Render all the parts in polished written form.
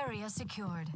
area secured.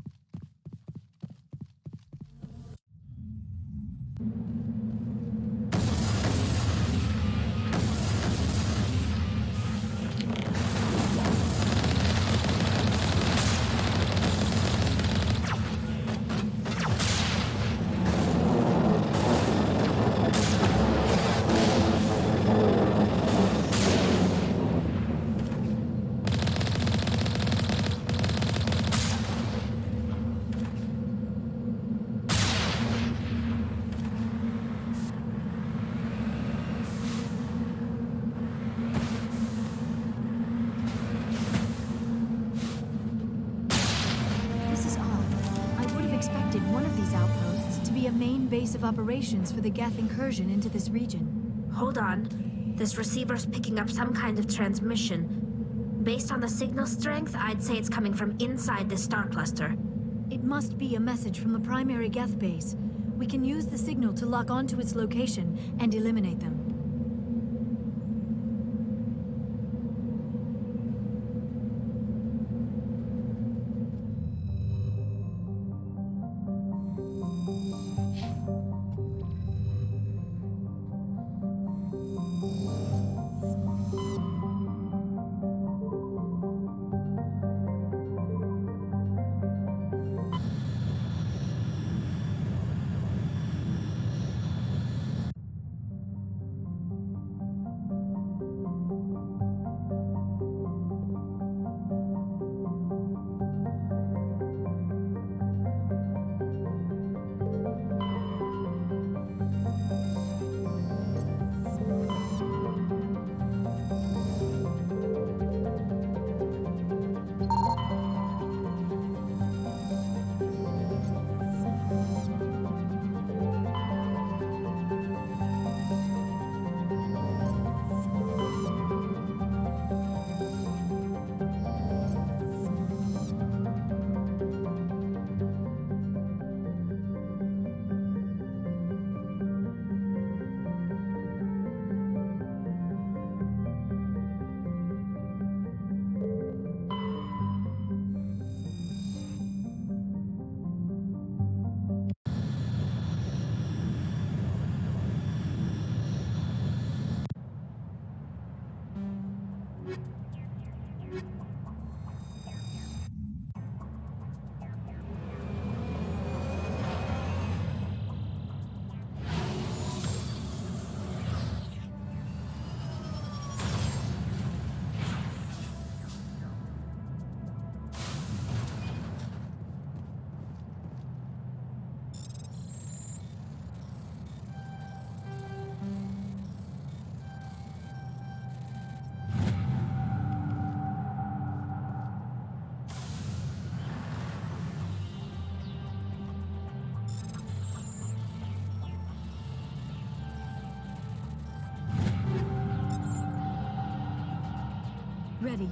Base of operations for the Geth incursion into this region. Hold on. This receiver's picking up some kind of transmission. Based on the signal strength, I'd say it's coming from inside this star cluster. It must be a message from the primary Geth base. We can use the signal to lock onto its location and eliminate them. Ready.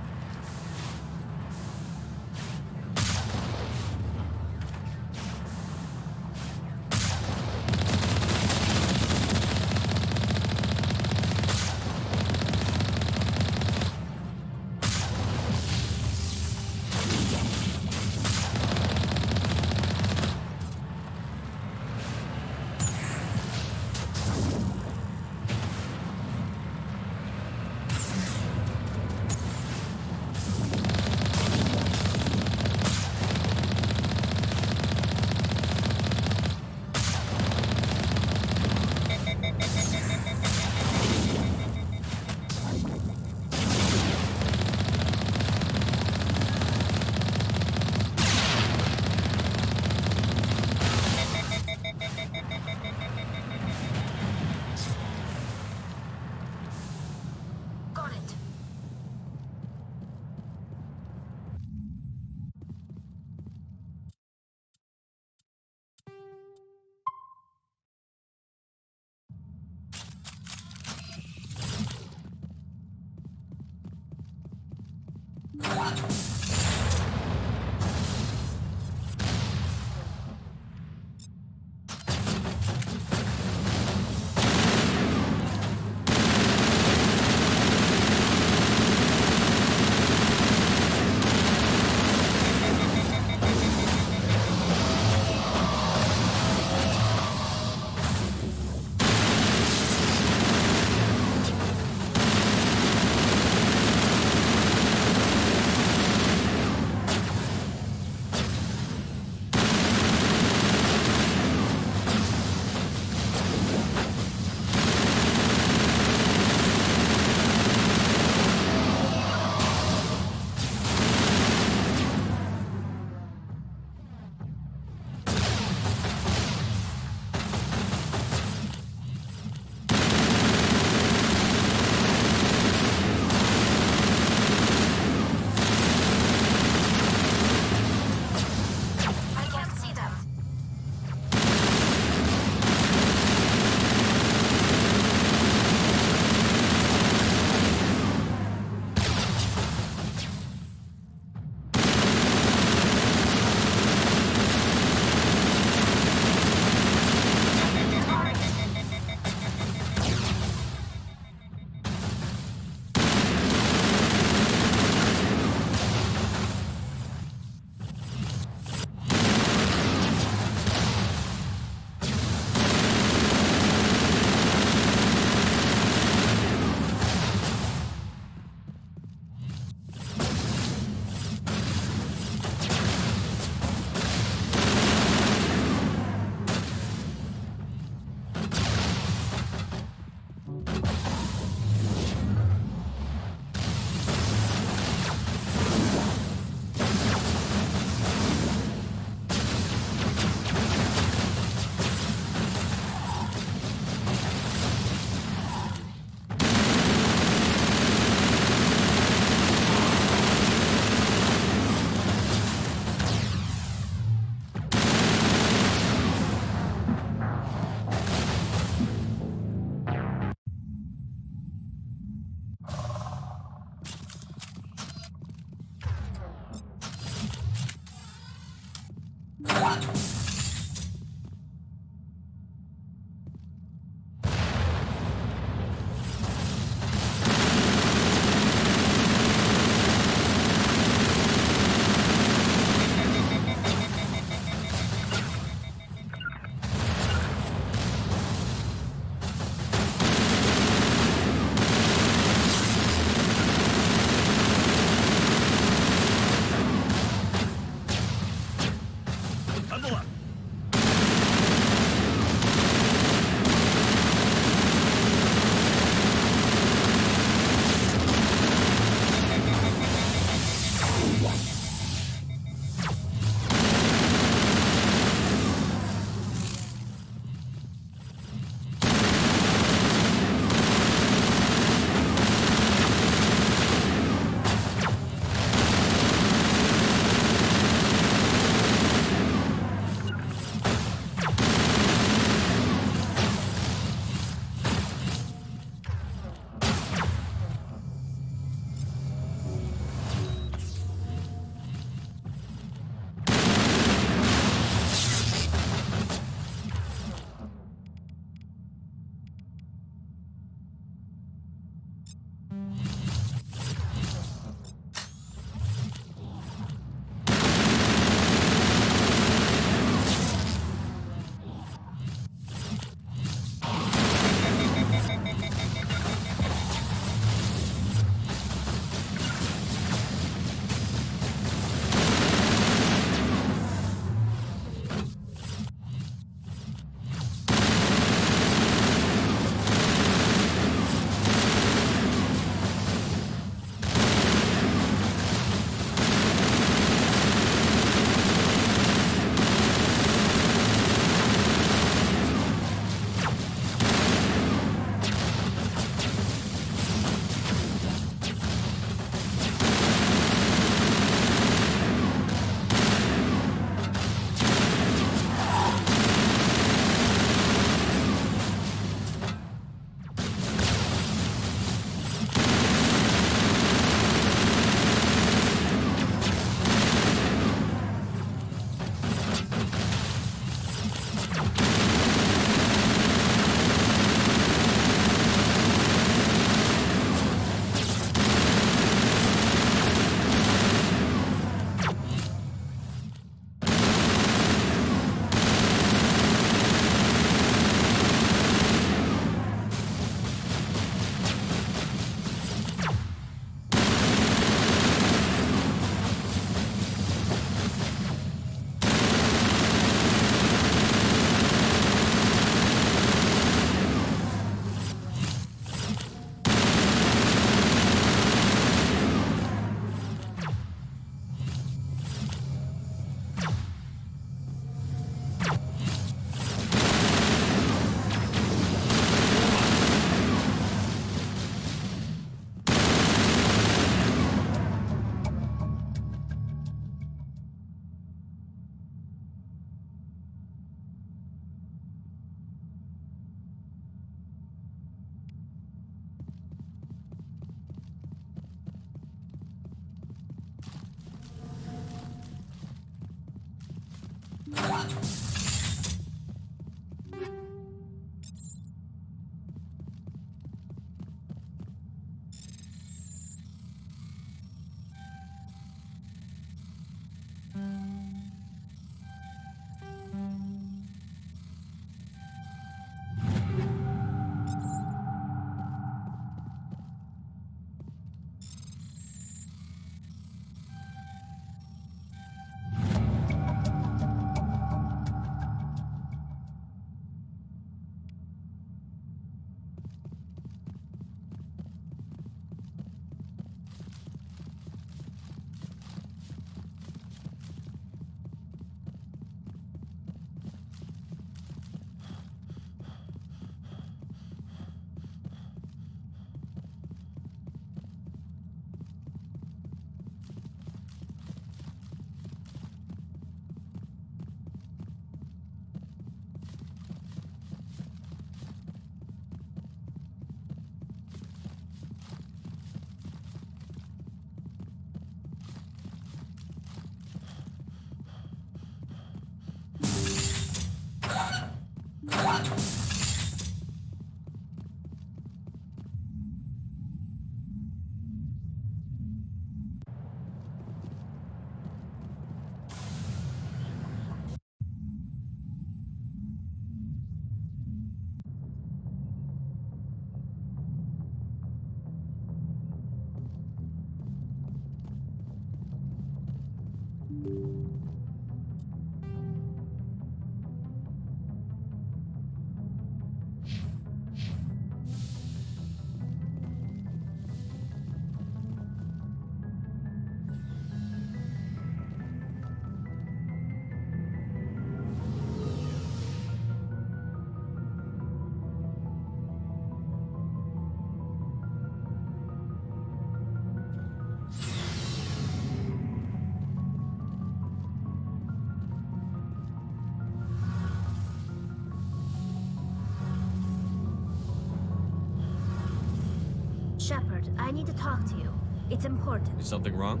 Shepard, I need to talk to you. It's important. Is something wrong?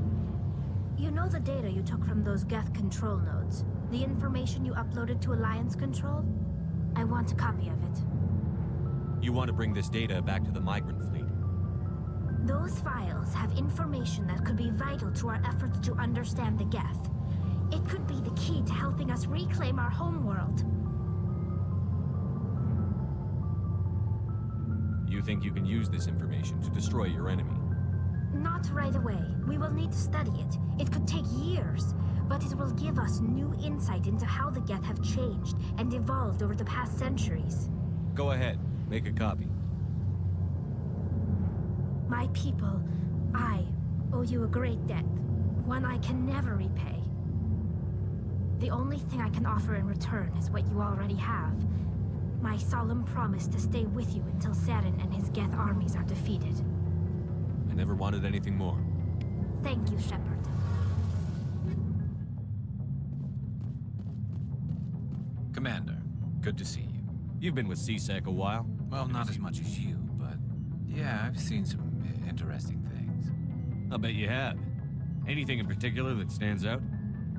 You know the data you took from those Geth control nodes? The information you uploaded to Alliance Control? I want a copy of it. You want to bring this data back to the migrant fleet? Those files have information that could be vital to our efforts to understand the Geth. It could be the key to helping us reclaim our homeworld. You think you can use this information to destroy your enemy? Not right away. We will need to study it. It could take years, but it will give us new insight into how the Geth have changed and evolved over the past centuries. Go ahead, make a copy. My people, I owe you a great debt, one I can never repay. The only thing I can offer in return is what you already have. My solemn promise to stay with you until Saren and his Geth armies are defeated. I never wanted anything more. Thank you, Shepard. Commander, good to see you. You've been with CSEC a while. Well, not as much as you, but yeah, I've seen some interesting things. I'll bet you have. Anything in particular that stands out?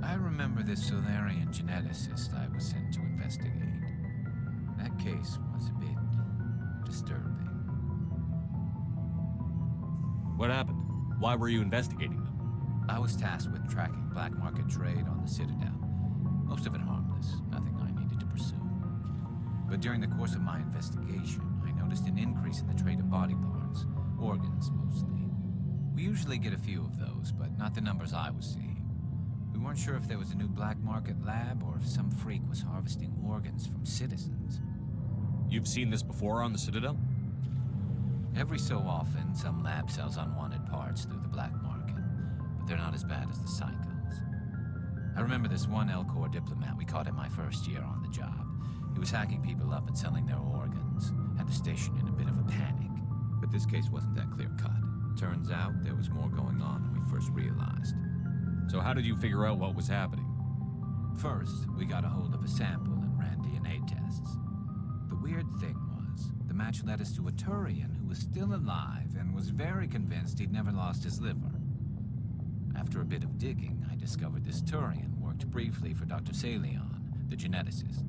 I remember this Solarian geneticist I was sent to investigate. That case was a bit disturbing. What happened? Why were you investigating them? I was tasked with tracking black market trade on the Citadel. Most of it harmless, nothing I needed to pursue. But during the course of my investigation, I noticed an increase in the trade of body parts, organs mostly. We usually get a few of those, but not the numbers I was seeing. We weren't sure if there was a new black market lab or if some freak was harvesting organs from citizens. You've seen this before on the Citadel? Every so often, some lab sells unwanted parts through the black market, but they're not as bad as the cycles. I remember this one Elcor diplomat we caught in my first year on the job. He was hacking people up and selling their organs, had the station in a bit of a panic. But this case wasn't that clear-cut. Turns out there was more going on than we first realized. So how did you figure out what was happening? First, we got a hold of a sample and ran DNA tests. The weird thing was, the match led us to a Turian who was still alive and was very convinced he'd never lost his liver. After a bit of digging, I discovered this Turian worked briefly for Dr. Salion, the geneticist.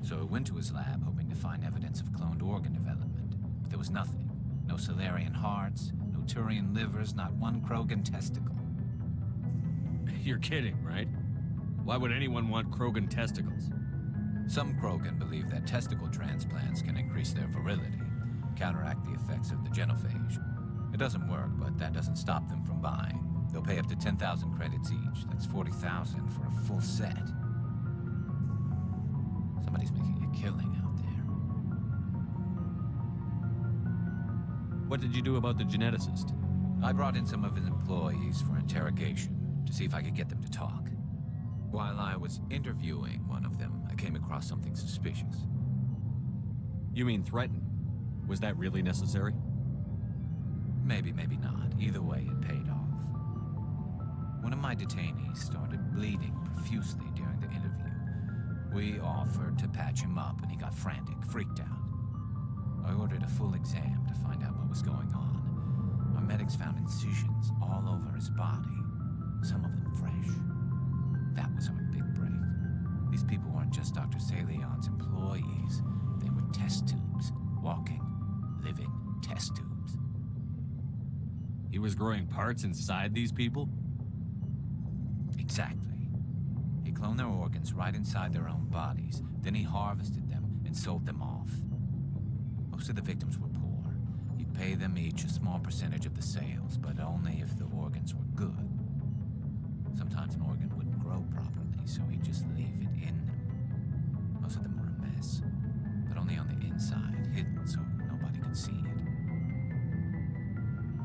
So I went to his lab hoping to find evidence of cloned organ development, but there was nothing. No Solarian hearts, no Turian livers, not one Krogan testicle. You're kidding, right? Why would anyone want Krogan testicles? Some Krogan believe that testicle transplants can increase their virility, counteract the effects of the genophage. It doesn't work, but that doesn't stop them from buying. They'll pay up to 10,000 credits each. That's 40,000 for a full set. Somebody's making a killing out there. What did you do about the geneticist? I brought in some of his employees for interrogation to see if I could get them to talk. While I was interviewing one of them, I came across something suspicious. You mean threaten? Was that really necessary? Maybe, maybe not. Either way, it paid off. One of my detainees started bleeding profusely during the interview. We offered to patch him up, and he got frantic, freaked out. I ordered a full exam to find out what was going on. Our medics found incisions all over his body, some of them fresh. That was our big break. These people weren't just Dr. Salion's employees. They were test tubes, walking, living test tubes. He was growing parts inside these people? Exactly. He cloned their organs right inside their own bodies. Then he harvested them and sold them off. Most of the victims were poor. He'd pay them each a small percentage of the sales, but only if the organs were good. Sometimes an organ wouldn't grow properly, so he'd just leave it in them. Most of them were a mess, but only on the inside, hidden so nobody could see it.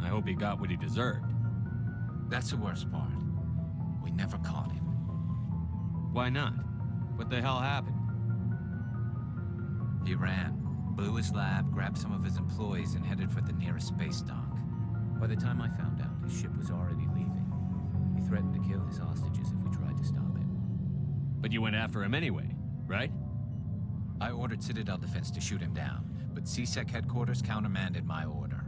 I hope he got what he deserved. That's the worst part. We never caught him. Why not? What the hell happened? He ran, blew his lab, grabbed some of his employees, and headed for the nearest space dock. By the time I found out, his ship was already leaving. He threatened to kill his hostages if we tried to stop him. But you went after him anyway, right? I ordered Citadel Defense to shoot him down, but CSEC headquarters countermanded my order.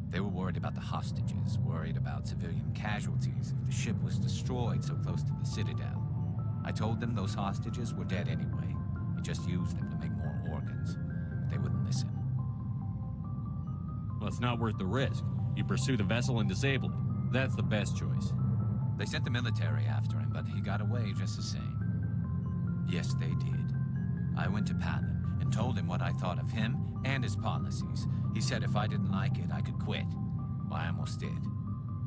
They were worried about the hostages, worried about civilian casualties if the ship was destroyed so close to the Citadel. I told them those hostages were dead anyway. We just used them to make more organs. But they wouldn't listen. Well, it's not worth the risk. You pursue the vessel and disable it. That's the best choice. They sent the military after him, but he got away just the same. Yes, they did. I went to Palin and told him what I thought of him and his policies. He said if I didn't like it, I could quit. Well, I almost did.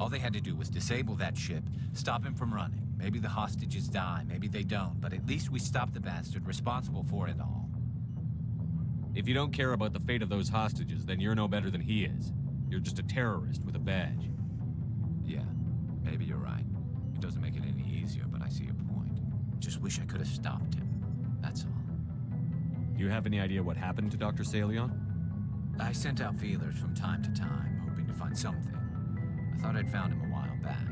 All they had to do was disable that ship, stop him from running. Maybe the hostages die, maybe they don't, but at least we stopped the bastard responsible for it all. If you don't care about the fate of those hostages, then you're no better than he is. You're just a terrorist with a badge. Yeah, maybe you're right. It doesn't make it any easier, but I see your point. Just wish I could have stopped him. That's all. Do you have any idea what happened to Dr. Salion? I sent out feelers from time to time, hoping to find something. I thought I'd found him a while back.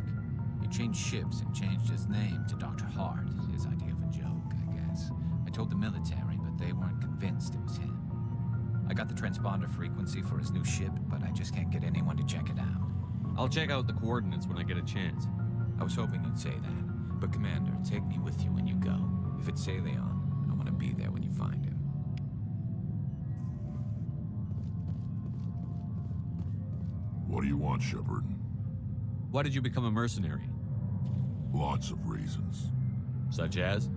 He changed ships and changed his name to Dr. Hart, his idea of a joke, I guess. I told the military, but they weren't convinced it was him. I got the transponder frequency for his new ship, but I just can't get anyone to check it out. I'll check out the coordinates when I get a chance. I was hoping you'd say that. But Commander, take me with you when you go. If it's Salion, I want to be there when you find him. What do you want, Shepard? Why did you become a mercenary? Lots of reasons. Such as?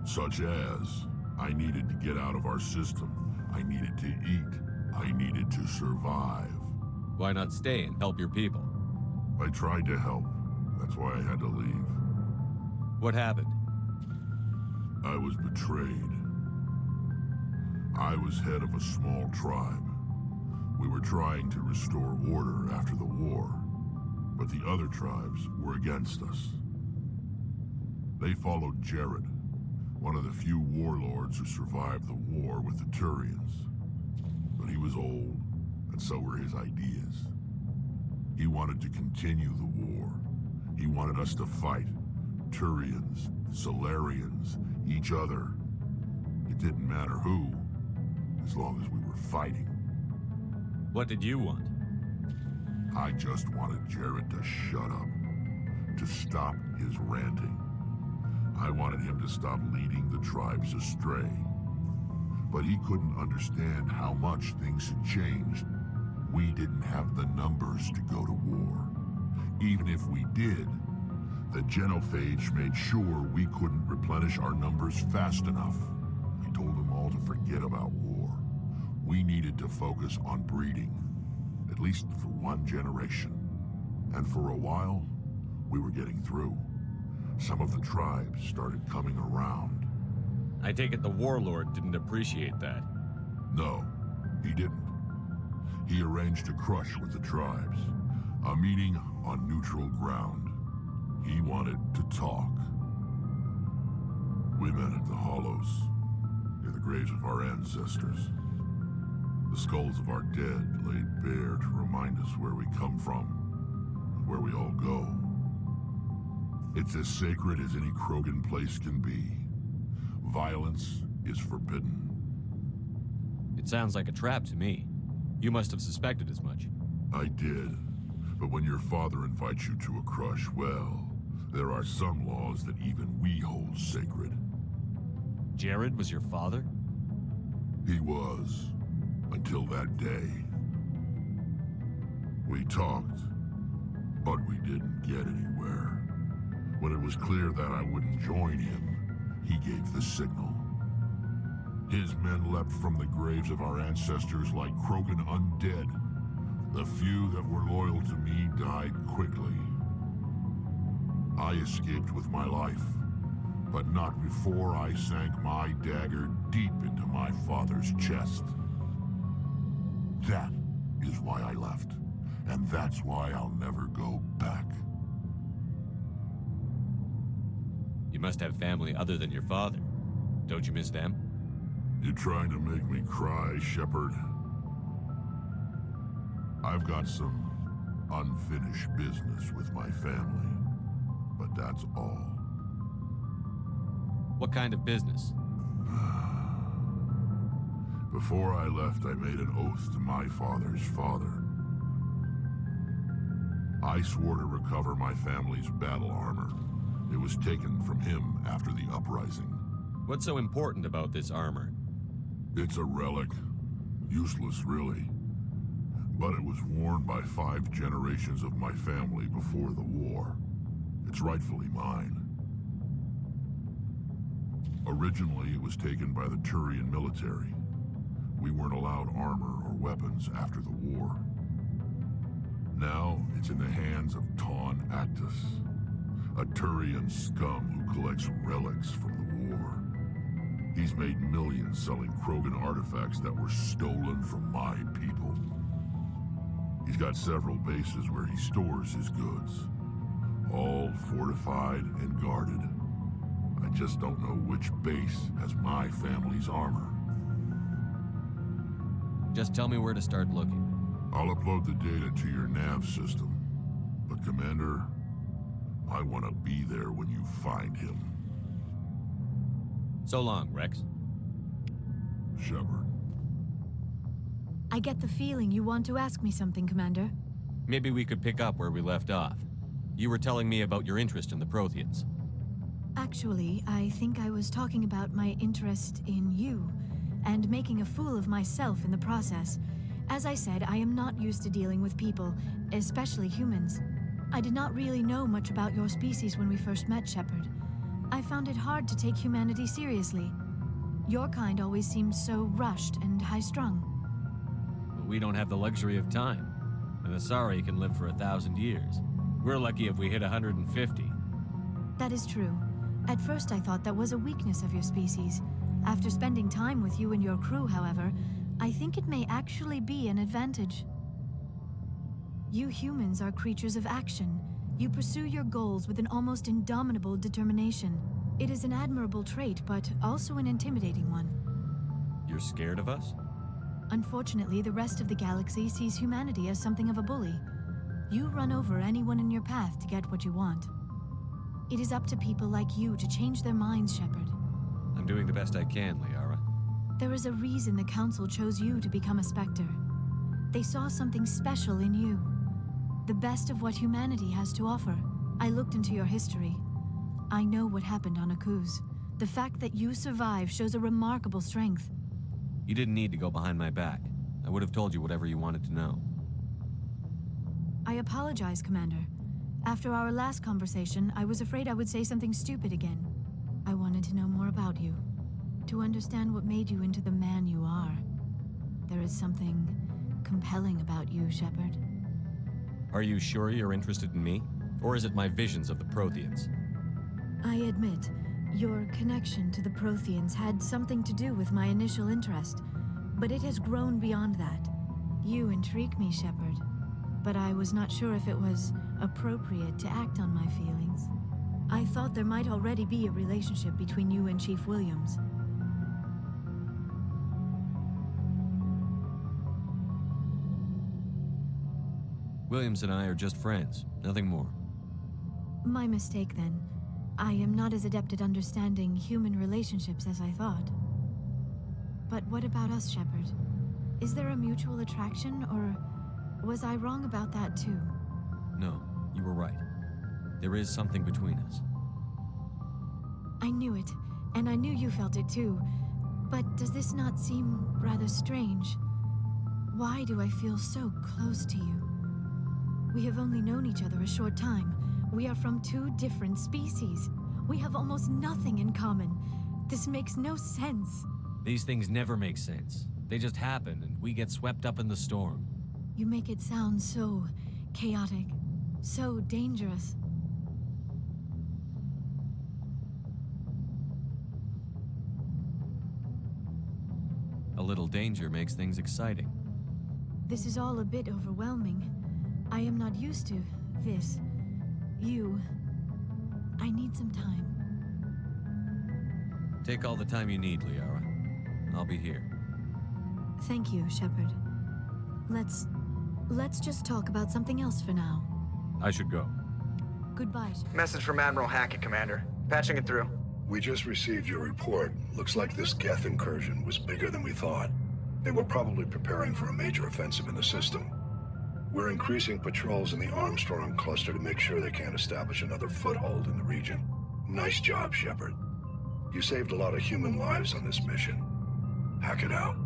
Such as, I needed to get out of our system. I needed to eat. I needed to survive. Why not stay and help your people? I tried to help. That's why I had to leave. What happened? I was betrayed. I was head of a small tribe. We were trying to restore order after the war, but the other tribes were against us. They followed Jared, one of the few warlords who survived the war with the Turians. But he was old, and so were his ideas. He wanted to continue the war. He wanted us to fight. Turians, Solarians, each other. It didn't matter who, as long as we were fighting. What did you want? I just wanted Jared to shut up, to stop his ranting. I wanted him to stop leading the tribes astray. But he couldn't understand how much things had changed. We didn't have the numbers to go to war. Even if we did, the genophage made sure we couldn't replenish our numbers fast enough. I told them all to forget about war. We needed to focus on breeding, at least for one generation. And for a while, we were getting through. Some of the tribes started coming around. I take it the warlord didn't appreciate that. No, he didn't. He arranged a crush with the tribes, a meeting on neutral ground. He wanted to talk. We met at the Hollows, near the graves of our ancestors. The skulls of our dead laid bare to remind us where we come from, and where we all go. It's as sacred as any Krogan place can be. Violence is forbidden. It sounds like a trap to me. You must have suspected as much. I did. But when your father invites you to a crush, well, there are some laws that even we hold sacred. Jared was your father? He was. Until that day. We talked, but we didn't get anywhere. When it was clear that I wouldn't join him, he gave the signal. His men leapt from the graves of our ancestors like Krogan undead. The few that were loyal to me died quickly. I escaped with my life, but not before I sank my dagger deep into my father's chest. That is why I left, and that's why I'll never go back. You must have family other than your father. Don't you miss them? You're trying to make me cry, Shepard. I've got some unfinished business with my family, but that's all. What kind of business? Before I left, I made an oath to my father's father. I swore to recover my family's battle armor. It was taken from him after the uprising. What's so important about this armor? It's a relic. Useless, really. But it was worn by 5 generations of my family before the war. It's rightfully mine. Originally, it was taken by the Turian military. We weren't allowed armor or weapons after the war. Now, it's in the hands of Ton Actus, a Turian scum who collects relics from the war. He's made millions selling Krogan artifacts that were stolen from my people. He's got several bases where he stores his goods, all fortified and guarded. I just don't know which base has my family's armor. Just tell me where to start looking. I'll upload the data to your nav system. But Commander, I want to be there when you find him. So long, Rex. Shepard. I get the feeling you want to ask me something, Commander. Maybe we could pick up where we left off. You were telling me about your interest in the Protheans. Actually, I think I was talking about my interest in you, and making a fool of myself in the process. As I said, I am not used to dealing with people, especially humans. I did not really know much about your species when we first met, Shepard. I found it hard to take humanity seriously. Your kind always seemed so rushed and high-strung. But we don't have the luxury of time. An Asari can live for 1,000 years. We're lucky if we hit 150. That is true. At first I thought that was a weakness of your species. After spending time with you and your crew, however, I think it may actually be an advantage. You humans are creatures of action. You pursue your goals with an almost indomitable determination. It is an admirable trait, but also an intimidating one. You're scared of us? Unfortunately, the rest of the galaxy sees humanity as something of a bully. You run over anyone in your path to get what you want. It is up to people like you to change their minds, Shepard. I'm doing the best I can, Liara. There is a reason the Council chose you to become a Spectre. They saw something special in you. The best of what humanity has to offer. I looked into your history. I know what happened on Akuz. The fact that you survived shows a remarkable strength. You didn't need to go behind my back. I would have told you whatever you wanted to know. I apologize, Commander. After our last conversation, I was afraid I would say something stupid again. I wanted to know more about you. To understand what made you into the man you are. There is something compelling about you, Shepard. Are you sure you're interested in me? Or is it my visions of the Protheans? I admit, your connection to the Protheans had something to do with my initial interest, but it has grown beyond that. You intrigue me, Shepard, but I was not sure if it was appropriate to act on my feelings. I thought there might already be a relationship between you and Chief Williams. Williams and I are just friends, nothing more. My mistake, then. I am not as adept at understanding human relationships as I thought. But what about us, Shepard? Is there a mutual attraction, or was I wrong about that too? No, you were right. There is something between us. I knew it, and I knew you felt it too. But does this not seem rather strange? Why do I feel so close to you? We have only known each other a short time. We are from 2 different species. We have almost nothing in common. This makes no sense. These things never make sense. They just happen, and we get swept up in the storm. You make it sound so chaotic, so dangerous. A little danger makes things exciting. This is all a bit overwhelming. I am not used to this. I need some time. Take all the time you need, Liara. I'll be here. Thank you, Shepard. Let's just talk about something else for now. I should go. Goodbye. Message from Admiral Hackett, Commander. Patching it through. We just received your report. Looks like this Geth incursion was bigger than we thought. They were probably preparing for a major offensive in the system. We're increasing patrols in the Armstrong cluster to make sure they can't establish another foothold in the region. Nice job, Shepard. You saved a lot of human lives on this mission. Hackett out.